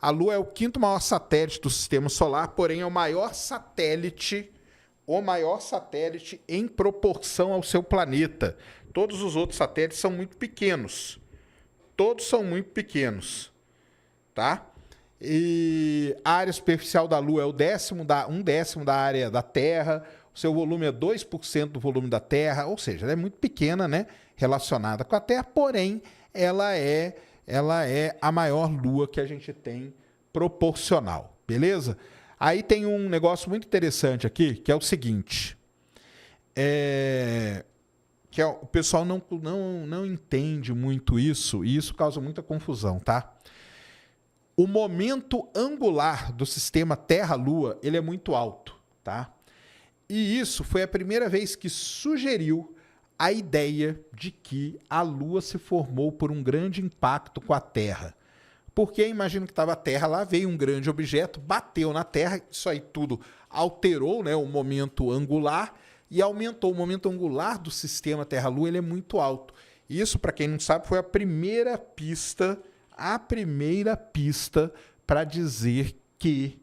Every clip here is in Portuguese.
A Lua é o quinto maior satélite do Sistema Solar, porém é o maior satélite em proporção ao seu planeta. Todos os outros satélites são muito pequenos. Todos são muito pequenos, tá? E a área superficial da Lua é um décimo da área da Terra. O seu volume é 2% do volume da Terra, ou seja, ela é muito pequena, né, relacionada com a Terra, porém ela é a maior lua que a gente tem proporcional, beleza? Aí tem um negócio muito interessante aqui, que é o seguinte, o pessoal não entende muito isso, e isso causa muita confusão, tá? O momento angular do sistema Terra-Lua, ele é muito alto, tá? E isso foi a primeira vez que sugeriu a ideia de que a Lua se formou por um grande impacto com a Terra. Porque imagina que estava a Terra lá, veio um grande objeto, bateu na Terra, isso aí tudo alterou, né, o momento angular e aumentou. O momento angular do sistema Terra-Lua, ele é muito alto. Isso, para quem não sabe, foi a primeira pista para dizer que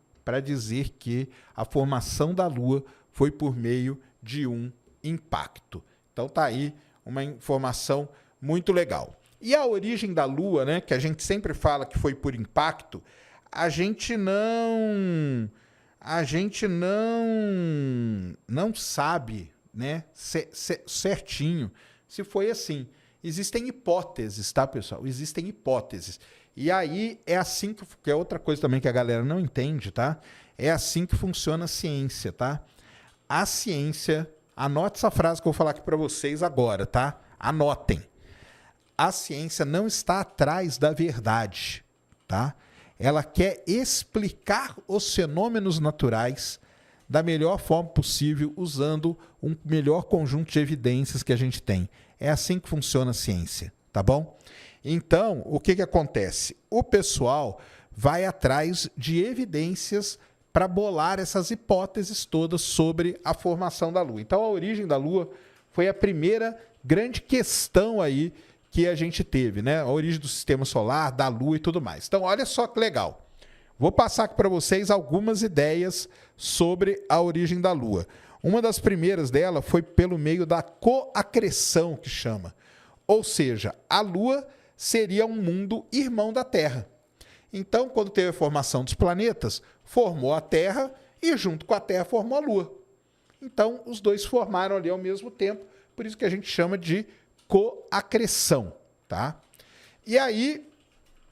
a formação da Lua foi por meio de um impacto. Então tá aí uma informação muito legal. E a origem da Lua, né, que a gente sempre fala que foi por impacto, a gente não sabe, né, certinho se foi assim. Existem hipóteses, tá, pessoal? Existem hipóteses. E aí é assim que é outra coisa também que a galera não entende, tá? É assim que funciona a ciência, tá? A ciência, anote essa frase que eu vou falar aqui para vocês agora, tá? Anotem. A ciência não está atrás da verdade, tá? Ela quer explicar os fenômenos naturais da melhor forma possível, usando um melhor conjunto de evidências que a gente tem. É assim que funciona a ciência, tá bom? Então, o que acontece? O pessoal vai atrás de evidências para bolar essas hipóteses todas sobre a formação da Lua. Então, a origem da Lua foi a primeira grande questão aí que a gente teve, né? A origem do sistema solar, da Lua e tudo mais. Então, olha só que legal. Vou passar aqui para vocês algumas ideias sobre a origem da Lua. Uma das primeiras dela foi pelo meio da coacreção, que chama. Ou seja, a Lua seria um mundo irmão da Terra. Então, quando teve a formação dos planetas, formou a Terra e, junto com a Terra, formou a Lua. Então, os dois formaram ali ao mesmo tempo, por isso que a gente chama de coacreção, tá? E aí,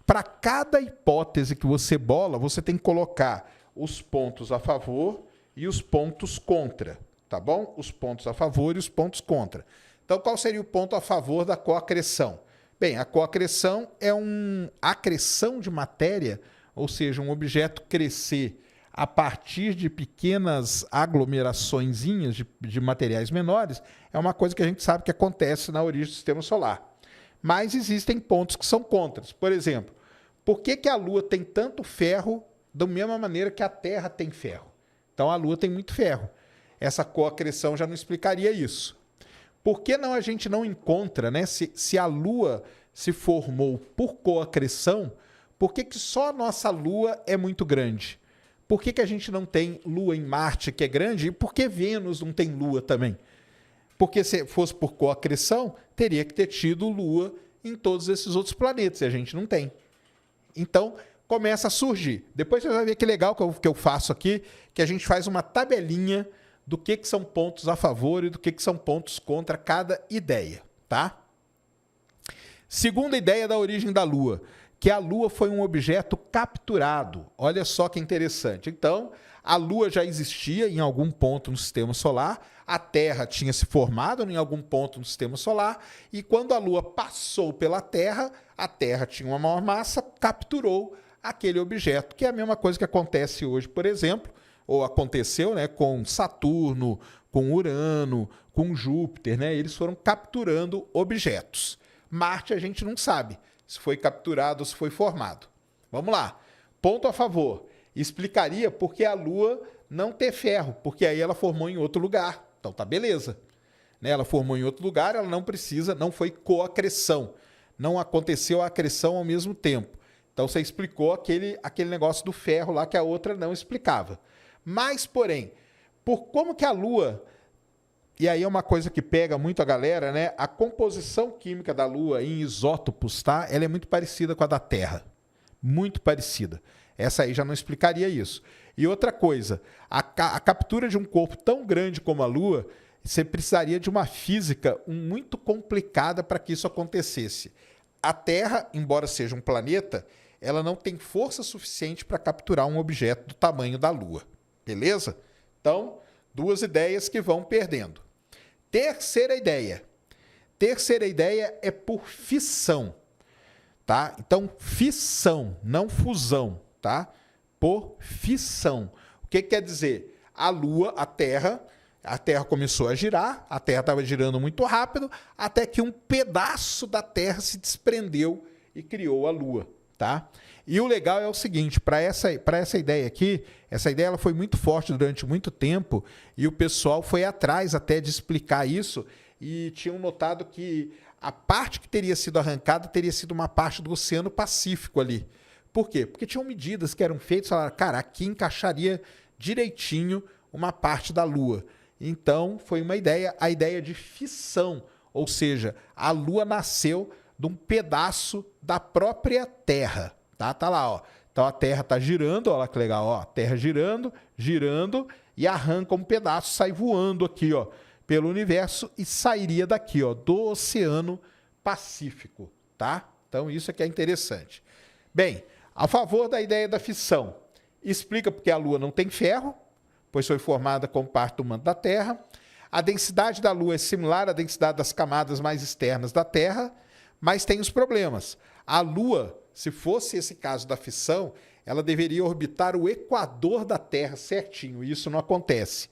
para cada hipótese que você bola, você tem que colocar os pontos a favor e os pontos contra, tá bom? Os pontos a favor e os pontos contra. Então, qual seria o ponto a favor da coacreção? Bem, a coacreção é uma acreção de matéria, ou seja, um objeto crescer a partir de pequenas aglomeraçõezinhas de materiais menores, é uma coisa que a gente sabe que acontece na origem do sistema solar. Mas existem pontos que são contras. Por exemplo, por que a Lua tem tanto ferro da mesma maneira que a Terra tem ferro? Então, a Lua tem muito ferro. Essa coacreção já não explicaria isso. Por que a gente não encontra, né? Se a Lua se formou por coacreção, por que só a nossa Lua é muito grande? Por que a gente não tem Lua em Marte, que é grande? E por que Vênus não tem Lua também? Porque se fosse por coacreção, teria que ter tido Lua em todos esses outros planetas, e a gente não tem. Então, começa a surgir. Depois você vai ver que legal que eu faço aqui, que a gente faz uma tabelinha do que são pontos a favor e do que são pontos contra cada ideia, tá? Segunda ideia da origem da Lua, que a Lua foi um objeto capturado. Olha só que interessante. Então, a Lua já existia em algum ponto no sistema solar, a Terra tinha se formado em algum ponto no sistema solar, e quando a Lua passou pela Terra, a Terra tinha uma maior massa, capturou aquele objeto, que é a mesma coisa que acontece hoje, por exemplo, ou aconteceu, né, com Saturno, com Urano, com Júpiter, né? Eles foram capturando objetos. Marte a gente não sabe se foi capturado ou se foi formado. Vamos lá. Ponto a favor. Explicaria por que a Lua não ter ferro, porque aí ela formou em outro lugar. Então tá beleza. Né? Ela formou em outro lugar, ela não precisa, não foi coacreção. Não aconteceu a acreção ao mesmo tempo. Então você explicou aquele negócio do ferro lá que a outra não explicava. Mas, porém, por como que a Lua, e aí é uma coisa que pega muito a galera, né? A composição química da Lua em isótopos, tá? Ela é muito parecida com a da Terra. Muito parecida. Essa aí já não explicaria isso. E outra coisa, a captura de um corpo tão grande como a Lua, você precisaria de uma física muito complicada para que isso acontecesse. A Terra, embora seja um planeta, ela não tem força suficiente para capturar um objeto do tamanho da Lua. Beleza? Então, duas ideias que vão perdendo. Terceira ideia. Terceira ideia é por fissão. Tá? Então, fissão, não fusão, tá? Por fissão. O que quer dizer? A Lua, a Terra começou a girar, a Terra estava girando muito rápido, até que um pedaço da Terra se desprendeu e criou a Lua, tá? E o legal é o seguinte, para essa ideia aqui, essa ideia ela foi muito forte durante muito tempo e o pessoal foi atrás até de explicar isso e tinham notado que a parte que teria sido arrancada teria sido uma parte do Oceano Pacífico ali. Por quê? Porque tinham medidas que eram feitas, falaram, cara, aqui encaixaria direitinho uma parte da Lua. Então, foi uma ideia, a ideia de fissão, ou seja, a Lua nasceu de um pedaço da própria Terra. Tá lá, ó. Então, a Terra está girando, olha que legal, ó. A Terra girando, girando, e arranca um pedaço, sai voando aqui, ó, pelo universo e sairia daqui, ó, do Oceano Pacífico, tá? Então, isso aqui é interessante. Bem, a favor da ideia da fissão, explica porque a Lua não tem ferro, pois foi formada como parte do manto da Terra. A densidade da Lua é similar à densidade das camadas mais externas da Terra, mas tem os problemas. A Lua, se fosse esse caso da fissão, ela deveria orbitar o equador da Terra certinho, e isso não acontece.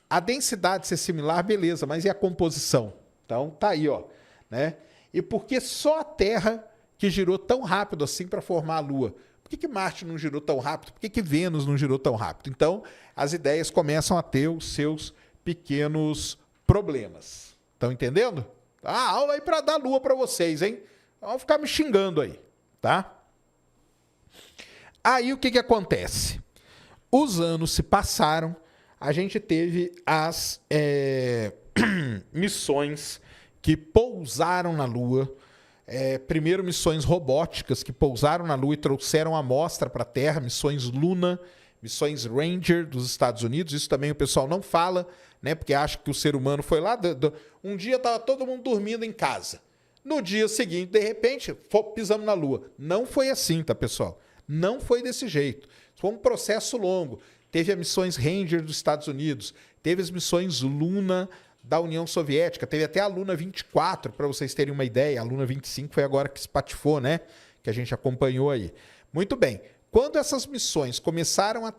A densidade ser similar, beleza, mas e a composição? Então, tá aí, ó, né? E por que só a Terra que girou tão rápido assim para formar a Lua? Por que Marte não girou tão rápido? Por que Vênus não girou tão rápido? Então, as ideias começam a ter os seus pequenos problemas. Estão entendendo? Ah, aula aí para dar Lua para vocês, hein? Vão ficar me xingando aí, tá? Aí o que acontece? Os anos se passaram, a gente teve as missões que pousaram na Lua. Primeiro, missões robóticas que pousaram na Lua e trouxeram amostra para a Terra, missões Luna, missões Ranger dos Estados Unidos. Isso também o pessoal não fala, né? Porque acha que o ser humano foi lá. Um dia estava todo mundo dormindo em casa. No dia seguinte, de repente, pisamos na Lua. Não foi assim, tá, pessoal? Não foi desse jeito. Foi um processo longo. Teve as missões Ranger dos Estados Unidos, teve as missões Luna da União Soviética, teve até a Luna 24, para vocês terem uma ideia. A Luna 25 foi agora que espatifou, né? Que a gente acompanhou aí. Muito bem. Quando essas missões começaram a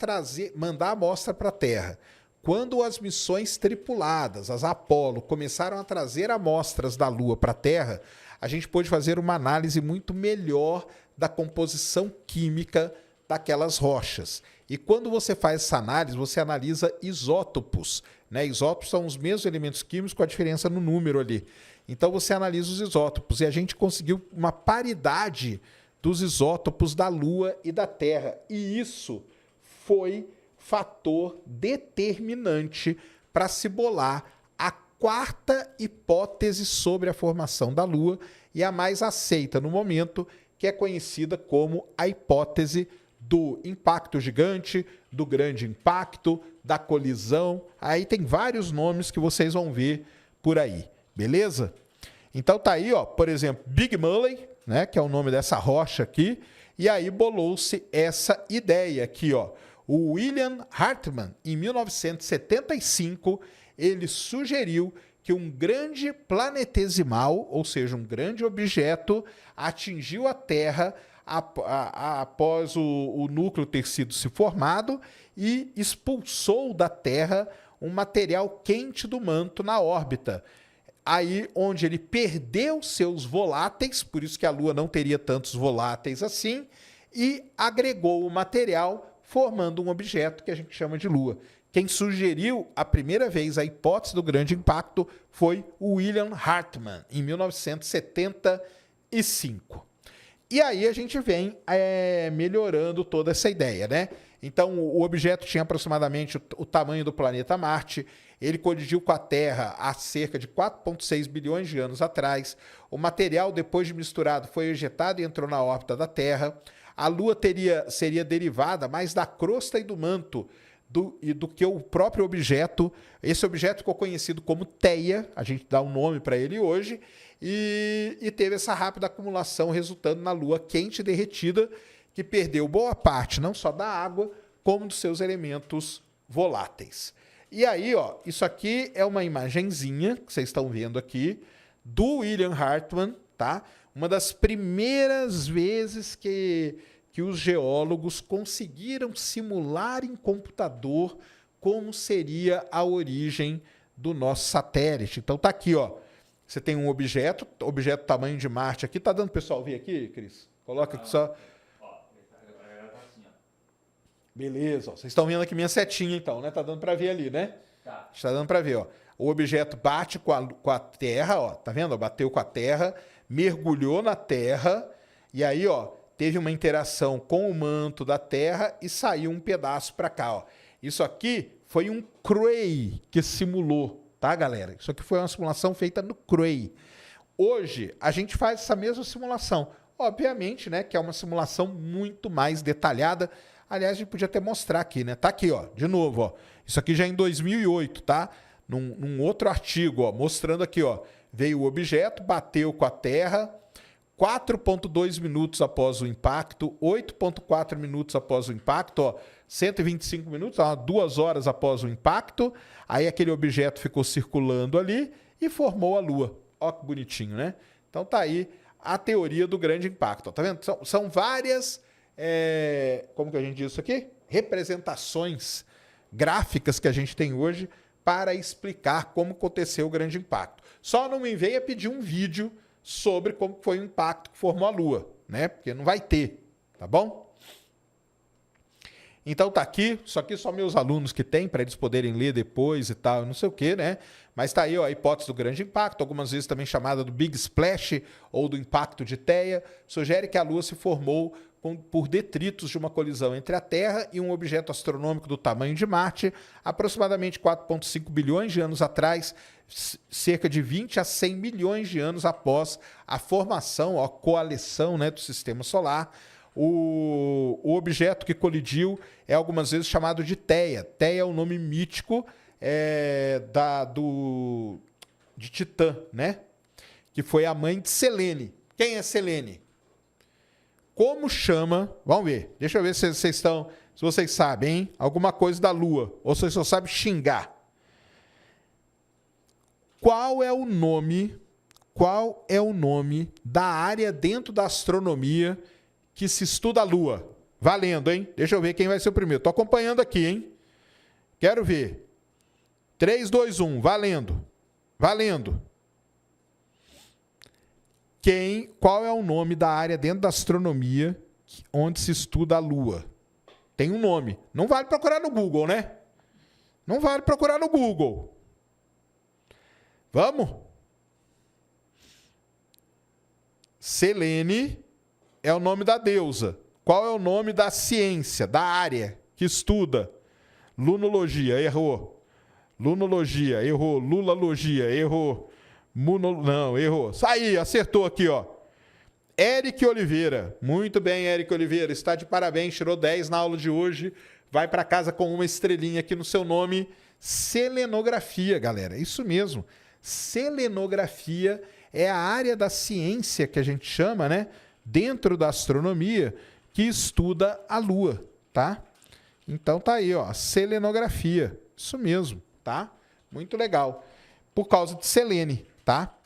mandar amostra para a Terra, quando as missões tripuladas, as Apollo, começaram a trazer amostras da Lua para a Terra, a gente pôde fazer uma análise muito melhor da composição química daquelas rochas. E quando você faz essa análise, você analisa isótopos, né? Isótopos são os mesmos elementos químicos com a diferença no número ali. Então você analisa os isótopos e a gente conseguiu uma paridade dos isótopos da Lua e da Terra. E isso foi fator determinante para se bolar a quarta hipótese sobre a formação da Lua e a mais aceita no momento, que é conhecida como a hipótese do impacto gigante, do grande impacto, da colisão. Aí tem vários nomes que vocês vão ver por aí, beleza? Então tá aí, ó, por exemplo, Big Muley, né, que é o nome dessa rocha aqui, e aí bolou-se essa ideia aqui, ó. O William Hartmann, em 1975, ele sugeriu que um grande planetesimal, ou seja, um grande objeto, atingiu a Terra após o núcleo ter sido se formado e expulsou da Terra um material quente do manto na órbita. Aí onde ele perdeu seus voláteis, por isso que a Lua não teria tantos voláteis assim, e agregou o material, formando um objeto que a gente chama de Lua. Quem sugeriu a primeira vez a hipótese do grande impacto foi o William Hartmann, em 1975. E aí a gente vem melhorando toda essa ideia, né? Então, o objeto tinha aproximadamente o tamanho do planeta Marte, ele colidiu com a Terra há cerca de 4,6 bilhões de anos atrás. O material, depois de misturado, foi ejetado e entrou na órbita da Terra. A Lua seria derivada mais da crosta e do manto do que o próprio objeto. Esse objeto ficou conhecido como Theia, a gente dá um nome para ele hoje, e teve essa rápida acumulação, resultando na Lua quente e derretida, que perdeu boa parte não só da água, como dos seus elementos voláteis. E aí, ó, isso aqui é uma imagenzinha que vocês estão vendo aqui do William Hartmann, tá? Uma das primeiras vezes que os geólogos conseguiram simular em computador como seria a origem do nosso satélite. Então tá aqui, ó. Você tem um objeto tamanho de Marte aqui. Tá dando pro pessoal ver aqui, Cris? Coloca aqui só. Beleza, ó. Vocês estão vendo aqui minha setinha, então, né? Tá dando para ver ali, né? Tá. Está dando para ver, ó. O objeto bate com a Terra, ó. Tá vendo? Bateu com a Terra, mergulhou na Terra, e aí, ó, teve uma interação com o manto da Terra e saiu um pedaço para cá, ó. Isso aqui foi um Cray que simulou, tá, galera? Isso aqui foi uma simulação feita no Cray. Hoje, a gente faz essa mesma simulação. Obviamente, né, que é uma simulação muito mais detalhada. Aliás, a gente podia até mostrar aqui, né? Tá aqui, ó, de novo, ó. Isso aqui já é em 2008, tá? Num outro artigo, ó, mostrando aqui, ó. Veio o objeto, bateu com a Terra, 4,2 minutos após o impacto, 8,4 minutos após o impacto, ó, 125 minutos, ó, 2 horas após o impacto. Aí aquele objeto ficou circulando ali e formou a Lua. Ó que bonitinho, né? Então tá aí a teoria do grande impacto. Ó, tá vendo? São várias... como que a gente diz isso aqui? Representações gráficas que a gente tem hoje para explicar como aconteceu o grande impacto. Só não me venha pedir um vídeo sobre como foi o impacto que formou a Lua, né? Porque não vai ter, tá bom? Então tá aqui, isso aqui só meus alunos que têm, para eles poderem ler depois e tal, não sei o que, né? Mas tá aí, ó, a hipótese do grande impacto, algumas vezes também chamada do Big Splash ou do impacto de Theia, sugere que a Lua se formou por detritos de uma colisão entre a Terra e um objeto astronômico do tamanho de Marte, aproximadamente 4,5 bilhões de anos atrás, cerca de 20 a 100 milhões de anos após a formação, a coaleção, né, do Sistema Solar. O objeto que colidiu é algumas vezes chamado de Theia. Theia é o nome mítico de Titã, né? Que foi a mãe de Selene. Quem é Selene? Como chama? Vamos ver. Deixa eu ver se vocês sabem, hein? Alguma coisa da Lua. Ou se vocês só sabem xingar. Qual é o nome da área dentro da astronomia que se estuda a Lua? Valendo, hein? Deixa eu ver quem vai ser o primeiro. Tô acompanhando aqui, hein? Quero ver. 3, 2, 1. Valendo. Valendo. Qual é o nome da área dentro da astronomia onde se estuda a Lua? Tem um nome. Não vale procurar no Google, né? Não vale procurar no Google. Vamos? Selene é o nome da deusa. Qual é o nome da ciência, da área que estuda? Lunologia, errou. Lunologia, errou. Lulalogia, errou. Não, errou. Aí, acertou aqui, ó. Eric Oliveira. Muito bem, Eric Oliveira. Está de parabéns, tirou 10 na aula de hoje. Vai para casa com uma estrelinha aqui no seu nome. Selenografia, galera. Isso mesmo. Selenografia é a área da ciência que a gente chama, né? Dentro da astronomia, que estuda a Lua, tá? Então tá aí, ó. Selenografia. Isso mesmo, tá? Muito legal. Por causa de Selene, tá?